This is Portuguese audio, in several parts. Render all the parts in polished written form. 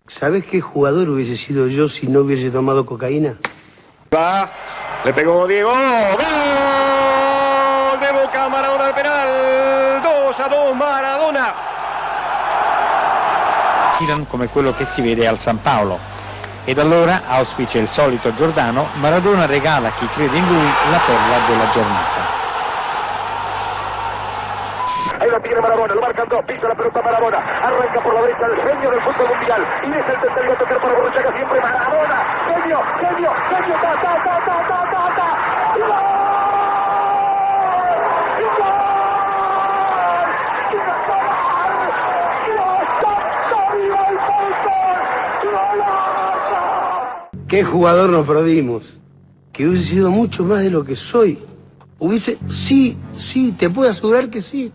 ¿Sabés qué jugador hubiese sido yo si no hubiese tomado cocaína? Va, le pegó Diego. ¡Gol de Boca! Maradona de penal. 2-2 Maradona. Come quello che si vede al San Paolo. Ed allora, auspicia il solito Giordano, Maradona regala a chi crede in lui la perla della giornata. Ahí lo tiene Maradona, lo marcan dos, pisa la pelota Maradona, arranca por la derecha el genio del fútbol mundial, y es el tercero a tocar para Borruchaga, siempre Maradona, genio, genio, genio, ta, ta, ta, ta, ta, ta, ta, y ¡gol! ¡Y gol! ¡Y gol! ¿Qué jugador nos perdimos? Que hubiese sido mucho más de lo que soy. Sí, te puedo asegurar que sí.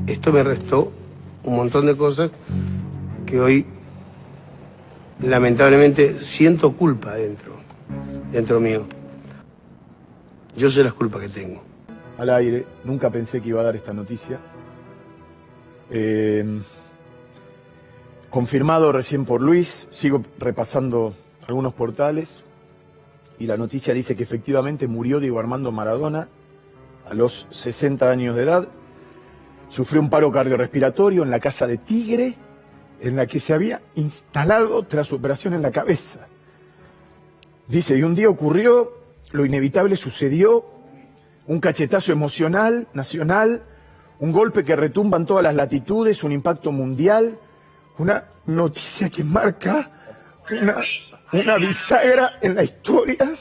Esto me restó un montón de cosas que hoy lamentablemente siento culpa dentro mío. Yo sé las culpas que tengo. Al aire, nunca pensé que iba a dar esta noticia. Confirmado recién por Luis, sigo repasando algunos portales y la noticia dice que efectivamente murió Diego Armando Maradona a los 60 años de edad. Sufrió un paro cardiorrespiratorio en la casa de Tigre, en la que se había instalado tras su operación en la cabeza. Dice, y un día ocurrió, lo inevitable sucedió, un cachetazo emocional, nacional, un golpe que retumba en todas las latitudes, un impacto mundial, una noticia que marca una bisagra en la historia.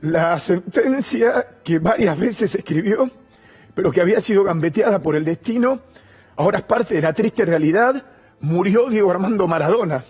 La sentencia que varias veces escribió, pero que había sido gambeteada por el destino, ahora es parte de la triste realidad. Murió Diego Armando Maradona.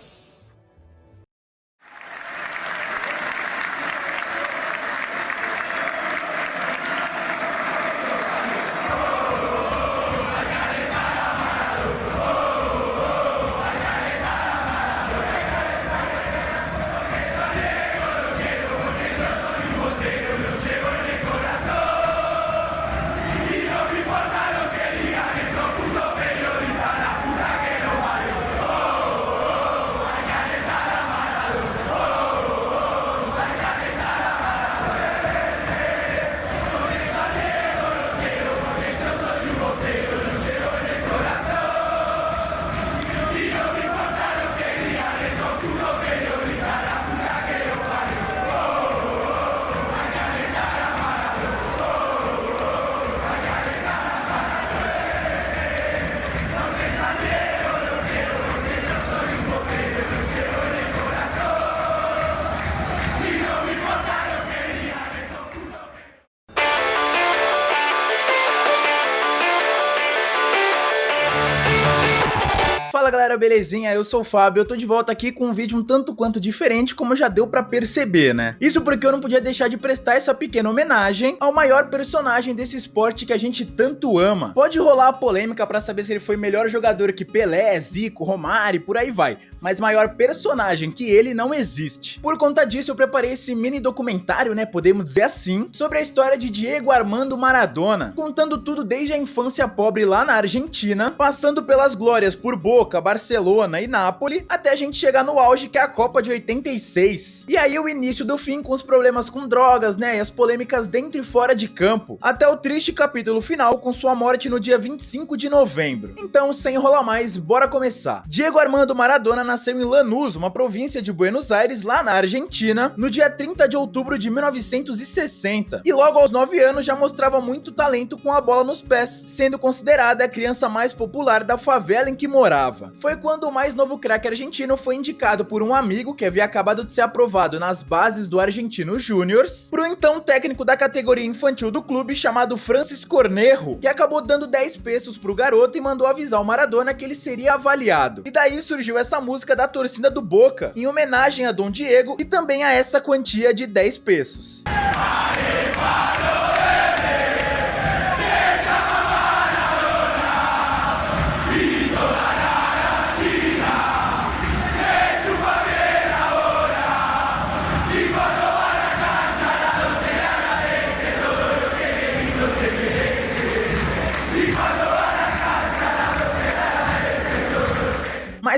Fala galera, belezinha? Eu sou o Fábio, eu tô de volta aqui com um vídeo um tanto quanto diferente, como já deu pra perceber, né? Isso porque eu não podia deixar de prestar essa pequena homenagem ao maior personagem desse esporte que a gente tanto ama. Pode rolar a polêmica pra saber se ele foi melhor jogador que Pelé, Zico, Romário e por aí vai, mas maior personagem que ele não existe. Por conta disso eu preparei esse mini documentário, né, podemos dizer assim, sobre a história de Diego Armando Maradona, contando tudo desde a infância pobre lá na Argentina, passando pelas glórias por Boca, Barcelona e Nápoles, até a gente chegar no auge que é a Copa de 86. E aí o início do fim com os problemas com drogas, né, e as polêmicas dentro e fora de campo, até o triste capítulo final com sua morte no dia 25 de novembro. Então, sem enrolar mais, bora começar. Diego Armando Maradona nasceu em Lanús, uma província de Buenos Aires, lá na Argentina, no dia 30 de outubro de 1960. E logo aos 9 anos já mostrava muito talento com a bola nos pés, sendo considerada a criança mais popular da favela em que morava. Foi quando o mais novo craque argentino foi indicado por um amigo que havia acabado de ser aprovado nas bases do Argentino Júniors pro então técnico da categoria infantil do clube chamado Francis Cornejo, que acabou dando 10 pesos pro garoto e mandou avisar o Maradona que ele seria avaliado. E daí surgiu essa música da torcida do Boca, em homenagem a Dom Diego e também a essa quantia de 10 pesos.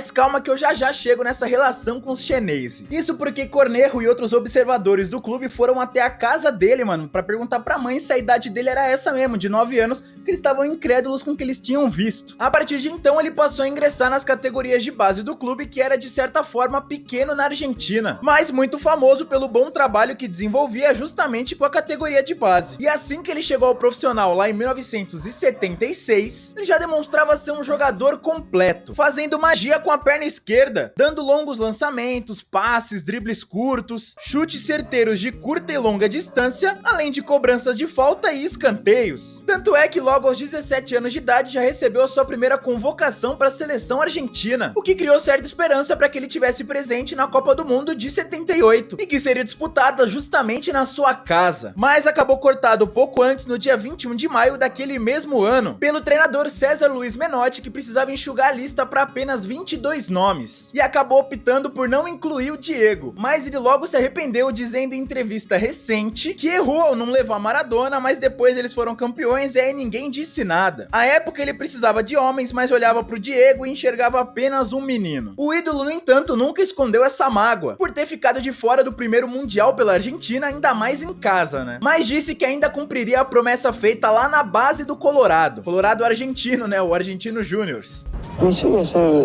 Mas calma que eu já chego nessa relação com os Xeneize. Isso porque Cornejo e outros observadores do clube foram até a casa dele, mano, pra perguntar pra mãe se a idade dele era essa mesmo, de 9 anos, que eles estavam incrédulos com o que eles tinham visto. A partir de então, ele passou a ingressar nas categorias de base do clube, que era de certa forma pequeno na Argentina, mas muito famoso pelo bom trabalho que desenvolvia justamente com a categoria de base. E assim que ele chegou ao profissional lá em 1976, ele já demonstrava ser um jogador completo, fazendo magia com a perna esquerda, dando longos lançamentos, passes, dribles curtos, chutes certeiros de curta e longa distância, além de cobranças de falta e escanteios. Tanto é que logo aos 17 anos de idade já recebeu a sua primeira convocação para a seleção argentina, o que criou certa esperança para que ele tivesse presente na Copa do Mundo de 78, e que seria disputada justamente na sua casa. Mas acabou cortado pouco antes, no dia 21 de maio daquele mesmo ano, pelo treinador César Luiz Menotti, que precisava enxugar a lista para apenas 22 nomes, e acabou optando por não incluir o Diego, mas ele logo se arrependeu, dizendo em entrevista recente que errou ao não levar Maradona, mas depois eles foram campeões e aí ninguém disse nada. À época ele precisava de homens, mas olhava pro Diego e enxergava apenas um menino. O ídolo, no entanto, nunca escondeu essa mágoa, por ter ficado de fora do primeiro Mundial pela Argentina, ainda mais em casa, né? Mas disse que ainda cumpriria a promessa feita lá na base do Colorado argentino, né? O Argentino Juniors. Mis sueños son dos.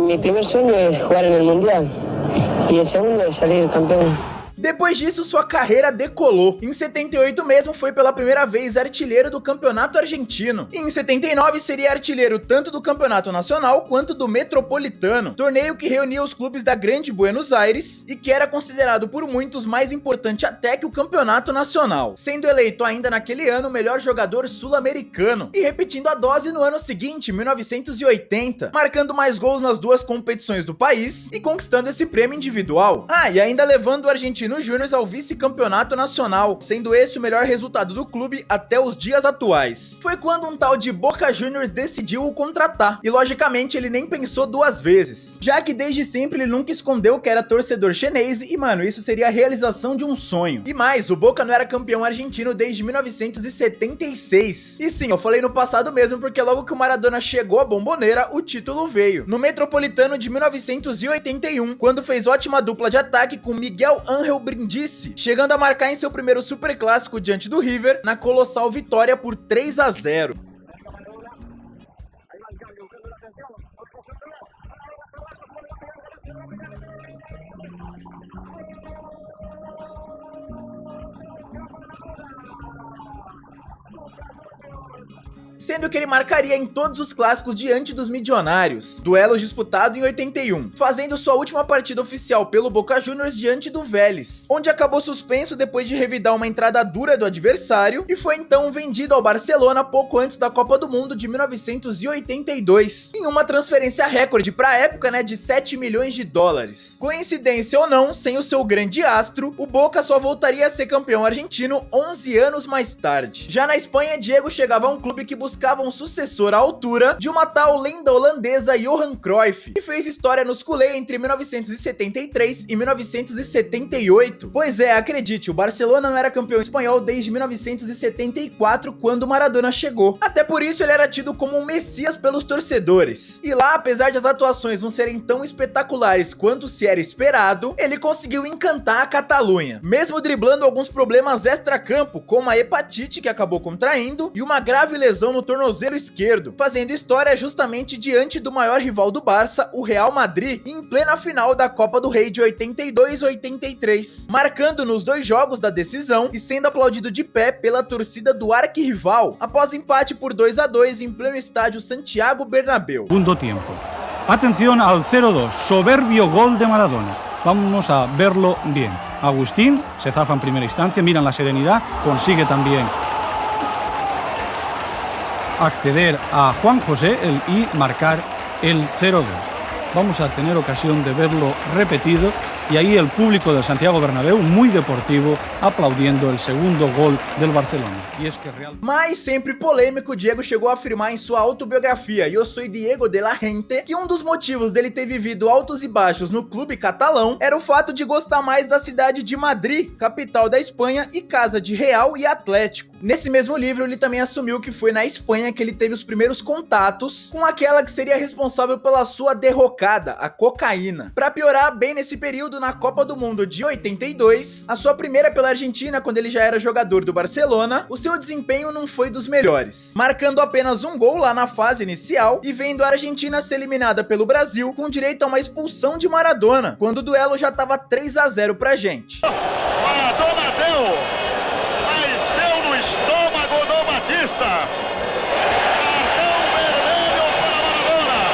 Mi primer sueño es jugar en el Mundial y el segundo es salir campeón. Depois disso, sua carreira decolou. Em 78 mesmo, foi pela primeira vez artilheiro do campeonato argentino. E em 79 seria artilheiro tanto do campeonato nacional quanto do metropolitano, torneio que reunia os clubes da Grande Buenos Aires e que era considerado por muitos mais importante até que o campeonato nacional, sendo eleito ainda naquele ano o melhor jogador sul-americano e repetindo a dose no ano seguinte, 1980, marcando mais gols nas duas competições do país e conquistando esse prêmio individual. E ainda levando o Argentino Júnior ao vice-campeonato nacional, sendo esse o melhor resultado do clube até os dias atuais. Foi quando um tal de Boca Juniors decidiu o contratar, e logicamente ele nem pensou duas vezes, já que desde sempre ele nunca escondeu que era torcedor Xeneize e, mano, isso seria a realização de um sonho. E mais, o Boca não era campeão argentino desde 1976. E sim, eu falei no passado mesmo, porque logo que o Maradona chegou à Bombonera, o título veio. No Metropolitano de 1981, quando fez ótima dupla de ataque com Miguel Ángel Brindisi, chegando a marcar em seu primeiro superclássico diante do River, na colossal vitória por 3-0. Sendo que ele marcaria em todos os clássicos diante dos Milionários, duelo disputado em 81, fazendo sua última partida oficial pelo Boca Juniors diante do Vélez, onde acabou suspenso depois de revidar uma entrada dura do adversário e foi então vendido ao Barcelona pouco antes da Copa do Mundo de 1982, em uma transferência recorde para a época, né, de 7 milhões de dólares. Coincidência ou não, sem o seu grande astro, o Boca só voltaria a ser campeão argentino 11 anos mais tarde. Já na Espanha, Diego chegava a um clube que buscava um sucessor à altura de uma tal lenda holandesa Johan Cruyff, que fez história nos culés entre 1973 e 1978. Pois é, acredite, o Barcelona não era campeão espanhol desde 1974, quando Maradona chegou. Até por isso ele era tido como um messias pelos torcedores. E lá, apesar de as atuações não serem tão espetaculares quanto se era esperado, ele conseguiu encantar a Catalunha, mesmo driblando alguns problemas extra-campo, como a hepatite que acabou contraindo e uma grave lesão no tornozelo esquerdo, fazendo história justamente diante do maior rival do Barça, o Real Madrid, em plena final da Copa do Rei de 82-83, marcando nos dois jogos da decisão e sendo aplaudido de pé pela torcida do arquirrival, após empate por 2-2 em pleno estádio Santiago Bernabéu. Segundo tiempo. Atención al 0-2, soberbio gol de Maradona. Vamos a verlo bien. Agustín se zafa en primera instancia, miran la serenidad, consigue también acceder a Juan José y marcar el 0-2. Vamos a tener ocasión de verlo repetido y ahí el público del Santiago Bernabéu, muy deportivo, aplaudiendo el segundo gol del Barcelona. E es que realmente... Mas sempre polêmico, Diego chegou a afirmar em sua autobiografia Eu Soy Diego de la Gente que um dos motivos dele ter vivido altos e baixos no clube catalão era o fato de gostar mais da cidade de Madrid, capital da Espanha e casa de Real e Atlético. Nesse mesmo livro, ele também assumiu que foi na Espanha que ele teve os primeiros contatos com aquela que seria responsável pela sua derrocada, a cocaína. Pra piorar, bem nesse período, na Copa do Mundo de 82, a sua primeira pela Argentina, quando ele já era jogador do Barcelona, o seu desempenho não foi dos melhores, marcando apenas um gol lá na fase inicial e vendo a Argentina ser eliminada pelo Brasil com direito a uma expulsão de Maradona, quando o duelo já tava 3-0 pra gente. Maradona deu, mas deu no estômago do Batista. Cartão vermelho para Maradona.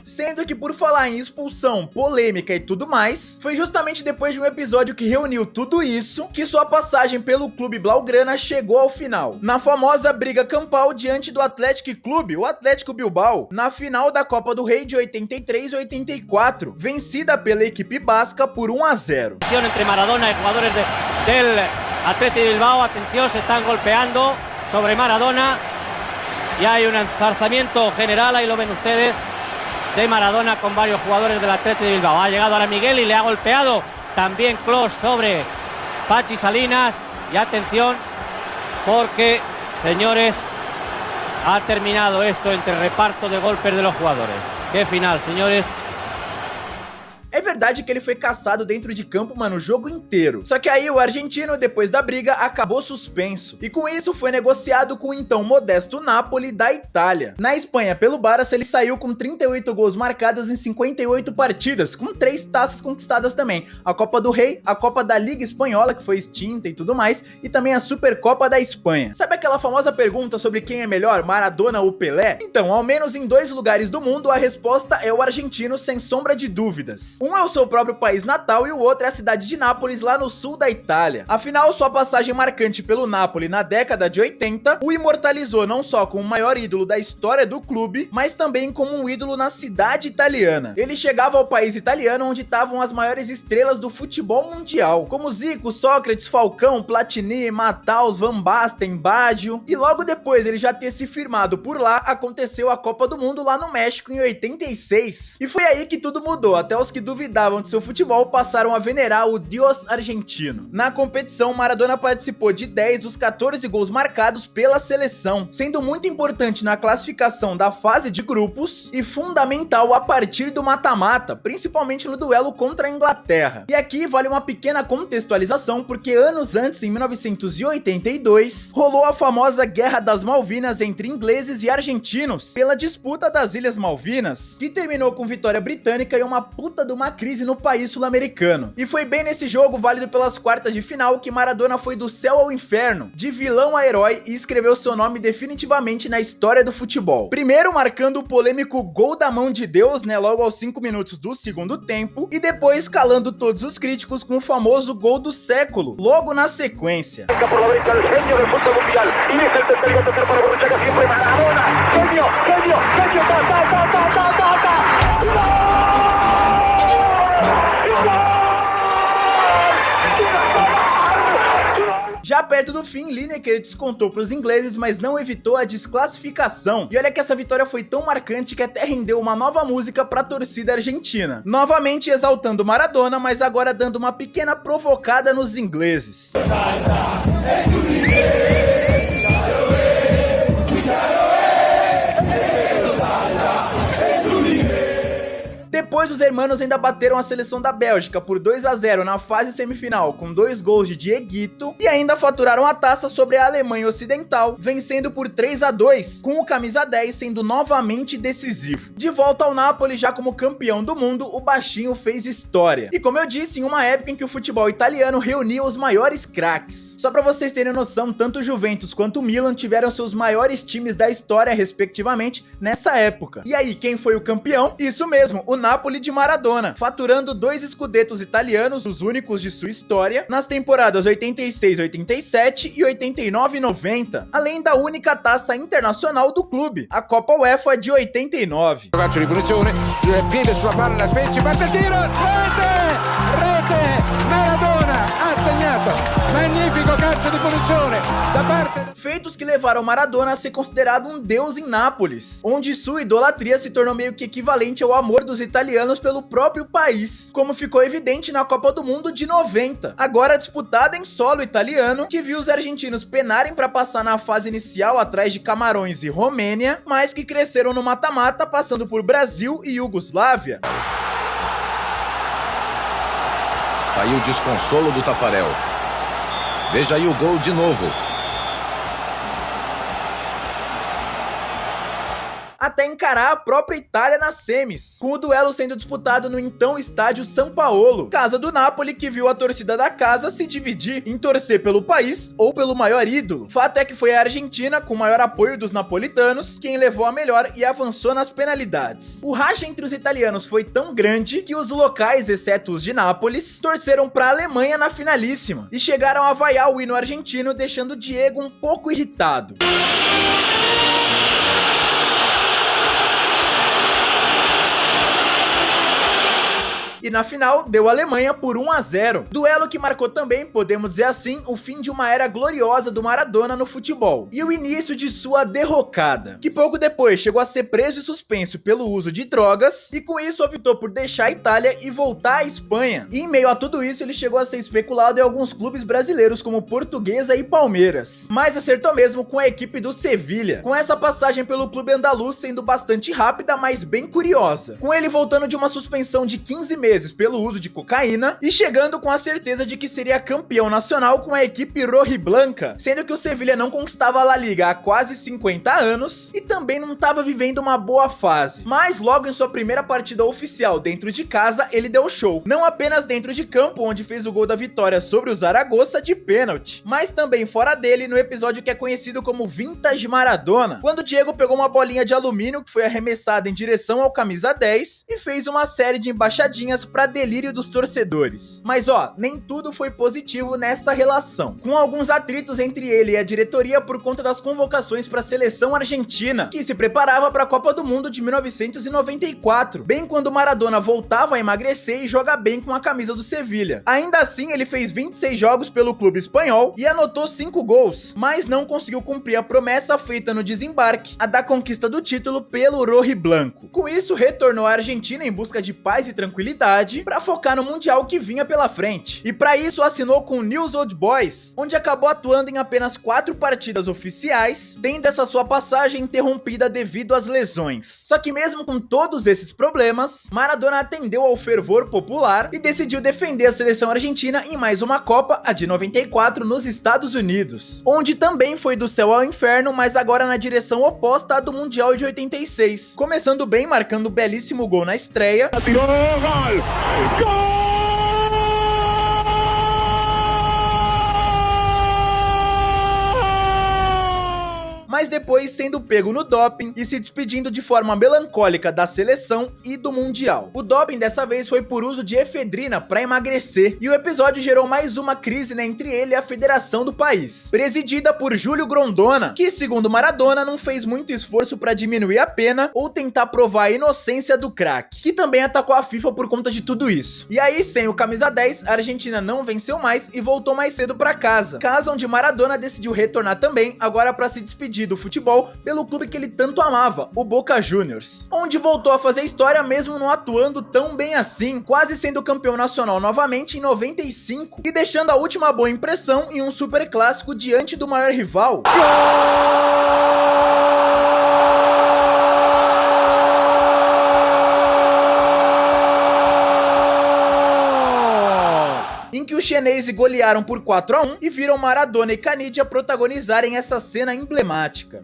Sendo que, por falar em expulsão, polêmica e tudo mais, foi justamente depois de um episódio que reuniu tudo isso que sua passagem pelo clube blaugrana chegou ao final, na famosa briga campal diante do Athletic Clube, o Atlético Bilbao, na final da Copa do Rei de 83 e 84, vencida pela equipe basca por 1-0. Entre Maradona y jugadores del Athletic Bilbao, atención, se están golpeando sobre Maradona y hay un enzarzamiento general, ahí lo ven ustedes, de Maradona con varios jugadores del Athletic de Bilbao. Ha llegado ahora Miguel y le ha golpeado también Klos sobre Pachi Salinas. Y atención, porque, señores, ha terminado esto entre reparto de golpes de los jugadores. Qué final, señores. É verdade que ele foi caçado dentro de campo, mano, o jogo inteiro. Só que aí o argentino, depois da briga, acabou suspenso. E com isso foi negociado com o então modesto Napoli da Itália. Na Espanha, pelo Barça, ele saiu com 38 gols marcados em 58 partidas, com 3 taças conquistadas também. A Copa do Rei, a Copa da Liga Espanhola, que foi extinta e tudo mais, e também a Supercopa da Espanha. Sabe aquela famosa pergunta sobre quem é melhor, Maradona ou Pelé? Então, ao menos em 2 lugares do mundo, a resposta é o argentino, sem sombra de dúvidas. Um é o seu próprio país natal e o outro é a cidade de Nápoles, lá no sul da Itália. Afinal, sua passagem marcante pelo Napoli na década de 80 o imortalizou não só como o maior ídolo da história do clube, mas também como um ídolo na cidade italiana. Ele chegava ao país italiano onde estavam as maiores estrelas do futebol mundial, como Zico, Sócrates, Falcão, Platini, Mataus, Van Basten, Baggio, e logo depois ele já ter se firmado por lá, aconteceu a Copa do Mundo lá no México em 86. E foi aí que tudo mudou, até os que duvidavam de seu futebol passaram a venerar o Dios argentino. Na competição, Maradona participou de 10 dos 14 gols marcados pela seleção, sendo muito importante na classificação da fase de grupos e fundamental a partir do mata-mata, principalmente no duelo contra a Inglaterra. E aqui vale uma pequena contextualização, porque anos antes, em 1982, rolou a famosa Guerra das Malvinas entre ingleses e argentinos pela disputa das Ilhas Malvinas, que terminou com vitória britânica e uma puta de uma crise no país sul-americano. E foi bem nesse jogo, válido pelas quartas de final, que Maradona foi do céu ao inferno, de vilão a herói, e escreveu seu nome definitivamente na história do futebol. Primeiro marcando o polêmico gol da mão de Deus, né, logo aos 5 minutos do segundo tempo, e depois calando todos os críticos com o famoso gol do século, logo na sequência. Já perto do fim, Lineker descontou para os ingleses, mas não evitou a desclassificação. E olha que essa vitória foi tão marcante que até rendeu uma nova música para a torcida argentina. Novamente exaltando Maradona, mas agora dando uma pequena provocada nos ingleses. Depois os hermanos ainda bateram a seleção da Bélgica por 2-0 na fase semifinal com 2 gols de Dieguito e ainda faturaram a taça sobre a Alemanha Ocidental, vencendo por 3-2, com o camisa 10 sendo novamente decisivo. De volta ao Napoli já como campeão do mundo, o baixinho fez história. E como eu disse, em uma época em que o futebol italiano reunia os maiores craques. Só pra vocês terem noção, tanto o Juventus quanto o Milan tiveram seus maiores times da história respectivamente nessa época. E aí, quem foi o campeão? Isso mesmo, o Napoli de Maradona, faturando 2 escudetos italianos, os únicos de sua história, nas temporadas 86-87 e 89-90, além da única taça internacional do clube, a Copa UEFA de 89. Calcio di punizione, piede sulla palla, Spezia, parte il tiro, rete! Maradona ha segnato, magnifico calcio di punizione. Feitos que levaram Maradona a ser considerado um deus em Nápoles, onde sua idolatria se tornou meio que equivalente ao amor dos italianos pelo próprio país, como ficou evidente na Copa do Mundo de 90, agora disputada em solo italiano, que viu os argentinos penarem para passar na fase inicial atrás de Camarões e Romênia, mas que cresceram no mata-mata passando por Brasil e Iugoslávia. Aí o desconsolo do Tafarel. Veja aí o gol de novo. Até encarar a própria Itália nas semis, com o duelo sendo disputado no então estádio São Paulo, casa do Napoli, que viu a torcida da casa se dividir em torcer pelo país ou pelo maior ídolo. Fato é que foi a Argentina, com o maior apoio dos napolitanos, quem levou a melhor e avançou nas penalidades. O racha entre os italianos foi tão grande que os locais, exceto os de Nápoles, torceram para a Alemanha na finalíssima e chegaram a vaiar o hino argentino, deixando Diego um pouco irritado. E na final, deu a Alemanha por 1-0. Duelo que marcou também, podemos dizer assim, o fim de uma era gloriosa do Maradona no futebol. E o início de sua derrocada, que pouco depois chegou a ser preso e suspenso pelo uso de drogas, e com isso optou por deixar a Itália e voltar à Espanha. E em meio a tudo isso, ele chegou a ser especulado em alguns clubes brasileiros, como Portuguesa e Palmeiras. Mas acertou mesmo com a equipe do Sevilha, com essa passagem pelo clube andaluz sendo bastante rápida, mas bem curiosa. Com ele voltando de uma suspensão de 15 meses pelo uso de cocaína e chegando com a certeza de que seria campeão nacional com a equipe rojiblanca, sendo que o Sevilha não conquistava a La Liga há quase 50 anos e também não estava vivendo uma boa fase. Mas logo em sua primeira partida oficial dentro de casa, ele deu show. Não apenas dentro de campo, onde fez o gol da vitória sobre o Zaragoza de pênalti, mas também fora dele no episódio que é conhecido como Vintage Maradona, quando o Diego pegou uma bolinha de alumínio que foi arremessada em direção ao camisa 10 e fez uma série de embaixadinhas para delírio dos torcedores. Mas nem tudo foi positivo nessa relação, com alguns atritos entre ele e a diretoria por conta das convocações para a seleção argentina, que se preparava para a Copa do Mundo de 1994, bem quando Maradona voltava a emagrecer e joga bem com a camisa do Sevilha. Ainda assim, ele fez 26 jogos pelo clube espanhol e anotou 5 gols, mas não conseguiu cumprir a promessa feita no desembarque, a da conquista do título pelo rojiblanco. Com isso, retornou à Argentina em busca de paz e tranquilidade para focar no Mundial que vinha pela frente. E para isso assinou com o Newell's Old Boys, onde acabou atuando em apenas 4 partidas oficiais, tendo essa sua passagem interrompida devido às lesões. Só que mesmo com todos esses problemas, Maradona atendeu ao fervor popular e decidiu defender a seleção argentina em mais uma Copa, a de 94, nos Estados Unidos, onde também foi do céu ao inferno, mas agora na direção oposta à do Mundial de 86, começando bem, marcando um belíssimo gol na estreia. Tiró, gol! ¡Gol! Mas depois sendo pego no doping e se despedindo de forma melancólica da seleção e do Mundial. O doping dessa vez foi por uso de efedrina para emagrecer, e o episódio gerou mais uma crise entre ele e a federação do país, presidida por Júlio Grondona, que segundo Maradona não fez muito esforço para diminuir a pena ou tentar provar a inocência do craque, que também atacou a FIFA por conta de tudo isso. E aí, sem o camisa 10, a Argentina não venceu mais e voltou mais cedo para casa onde Maradona decidiu retornar também, agora para se despedir do futebol pelo clube que ele tanto amava, o Boca Juniors, onde voltou a fazer história mesmo não atuando tão bem assim, quase sendo campeão nacional novamente em 95 e deixando a última boa impressão em um super clássico diante do maior rival. Em que os chineses golearam por 4-1 e viram Maradona e Canidia protagonizarem essa cena emblemática.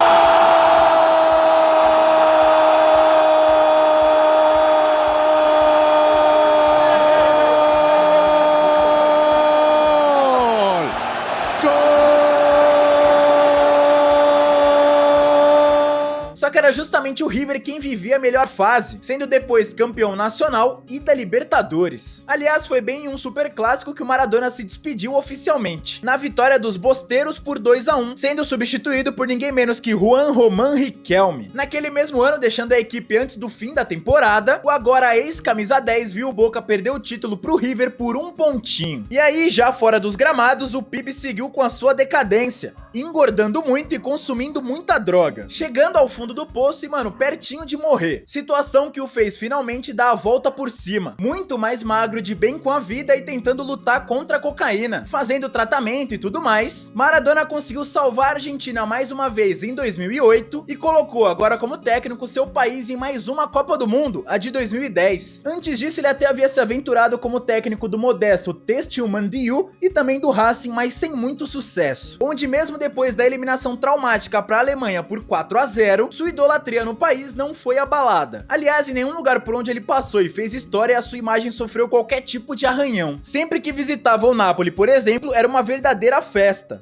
Só que a era justamente o River quem vivia a melhor fase, sendo depois campeão nacional e da Libertadores. Aliás, foi bem em um super clássico que o Maradona se despediu oficialmente, na vitória dos Bosteiros por 2-1, sendo substituído por ninguém menos que Juan Román Riquelme. Naquele mesmo ano, deixando a equipe antes do fim da temporada, o agora ex-camisa 10 viu o Boca perder o título pro River por 1 pontinho. E aí, já fora dos gramados, o PIB seguiu com a sua decadência, engordando muito e consumindo muita droga, chegando ao fundo do poço e, mano, pertinho de morrer. Situação que o fez finalmente dar a volta por cima, muito mais magro, de bem com a vida e tentando lutar contra a cocaína, fazendo tratamento e tudo mais. Maradona conseguiu salvar a Argentina mais uma vez em 2008 e colocou agora como técnico seu país em mais uma Copa do Mundo, a de 2010. Antes disso, ele até havia se aventurado como técnico do modesto Textil Mandiu e também do Racing, mas sem muito sucesso, onde mesmo depois da eliminação traumática para a Alemanha por 4-0, sua idolatria no país não foi abalada. Aliás, em nenhum lugar por onde ele passou e fez história, a sua imagem sofreu qualquer tipo de arranhão. Sempre que visitava o Napoli, por exemplo, era uma verdadeira festa.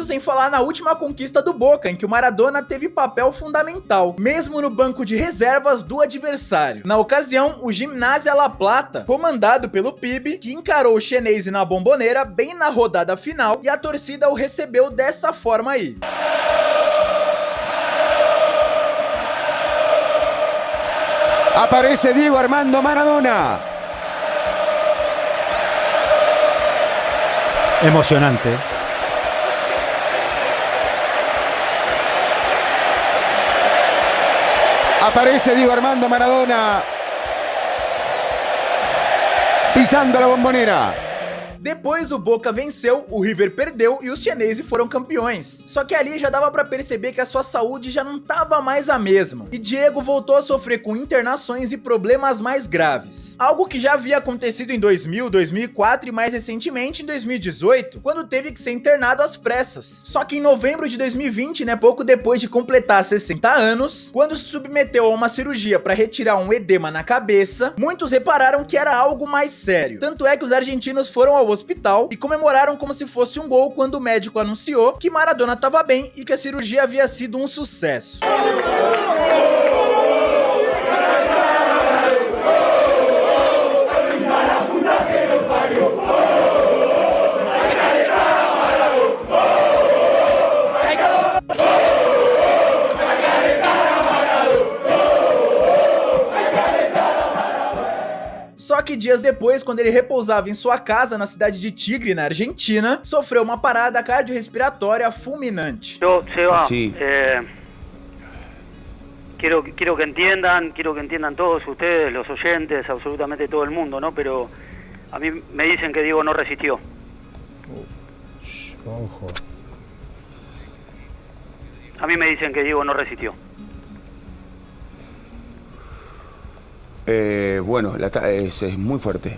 Sem falar na última conquista do Boca, em que o Maradona teve papel fundamental, mesmo no banco de reservas do adversário. Na ocasião, o Gimnasia La Plata, comandado pelo PIB, que encarou o Xeneize na Bombonera bem na rodada final, e a torcida o recebeu dessa forma aí. Aparece Diego Armando Maradona. Emocionante. Aparece Diego Armando Maradona pisando la Bombonera. Depois o Boca venceu, o River perdeu e os Xeneize foram campeões. Só que ali já dava pra perceber que a sua saúde já não tava mais a mesma, e Diego voltou a sofrer com internações e problemas mais graves. Algo que já havia acontecido em 2000, 2004 e mais recentemente em 2018, quando teve que ser internado às pressas. Só que em novembro de 2020, pouco depois de completar 60 anos, quando se submeteu a uma cirurgia para retirar um edema na cabeça, muitos repararam que era algo mais sério. Tanto é que os argentinos foram ao hospital e comemoraram como se fosse um gol quando o médico anunciou que Maradona estava bem e que a cirurgia havia sido um sucesso. Só que dias depois, quando ele repousava em sua casa na cidade de Tigre, na Argentina, sofreu uma parada cardiorrespiratória fulminante. Sí. Quiero que entiendan todos ustedes, los oyentes, absolutamente todo el mundo, ¿no? Pero a mí me dicen que Diego no resistió. Ojo. A mí me dicen que Diego no resistió. Bueno, es muy fuerte.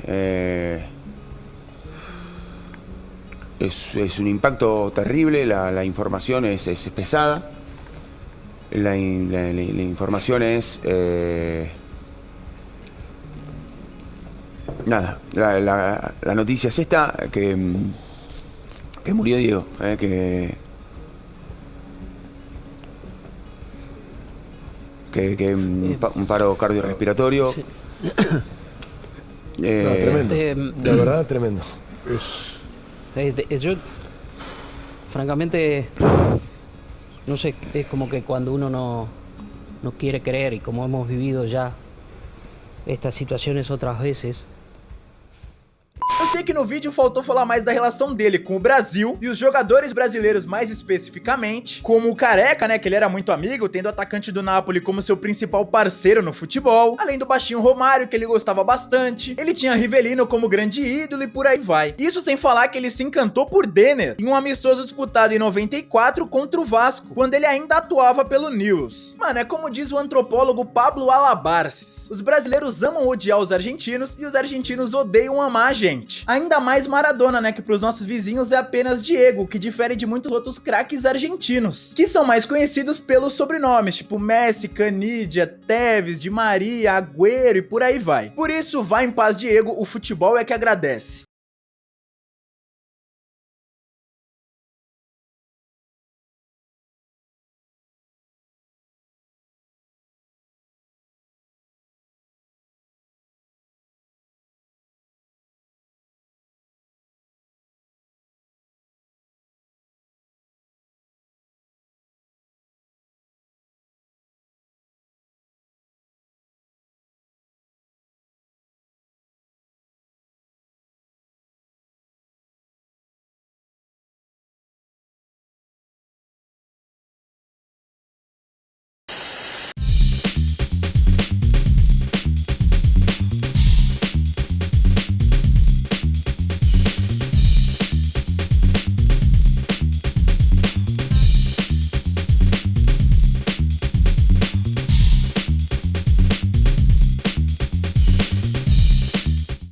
Es un impacto terrible, la información es pesada. La información es... nada, la noticia es esta, que murió Diego, que un paro cardiorrespiratorio. Sí. Tremendo. De verdad, tremendo. Yo, francamente, no sé, es como que cuando uno no quiere creer, y como hemos vivido ya estas situaciones otras veces. Eu sei que no vídeo faltou falar mais da relação dele com o Brasil e os jogadores brasileiros mais especificamente, como o Careca, que ele era muito amigo, tendo o atacante do Napoli como seu principal parceiro no futebol, além do baixinho Romário, que ele gostava bastante, ele tinha Rivelino como grande ídolo e por aí vai. Isso sem falar que ele se encantou por Denner, em um amistoso disputado em 94 contra o Vasco, quando ele ainda atuava pelo Newell's. Mano, é como diz o antropólogo Pablo Alabarces, os brasileiros amam odiar os argentinos e os argentinos odeiam amar a gente. gente. Ainda mais Maradona, né, que pros nossos vizinhos é apenas Diego, que difere de muitos outros craques argentinos, que são mais conhecidos pelos sobrenomes, tipo Messi, Canidia, Tevez, Di Maria, Agüero e por aí vai. Por isso, vai em paz, Diego, o futebol é que agradece.